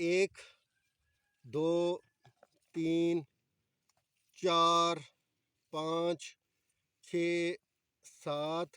1 2 3 4 5 6 7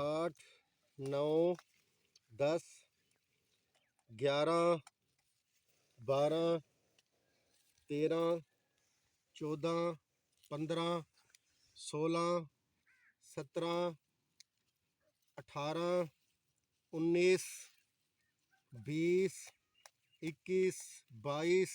8 9 10 11 12 13 14 15 16 17 18 19 20 21 22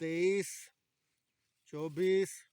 23 24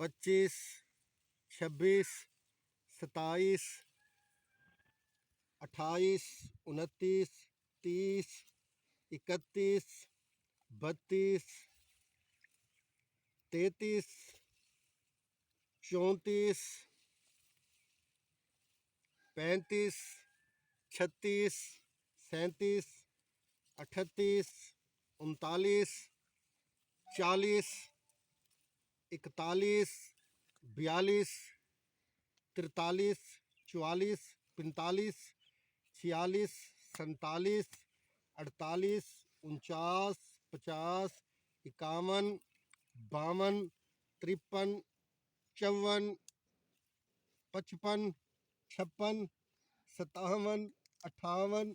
25 26 27 28 29 30 31 32 33 34 35 36 37 38 39 40 41 42 43 44 45 46 47 48 49 50 51 52 53 54 55 56 57 58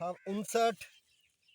59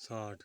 60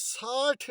60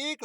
1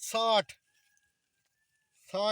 60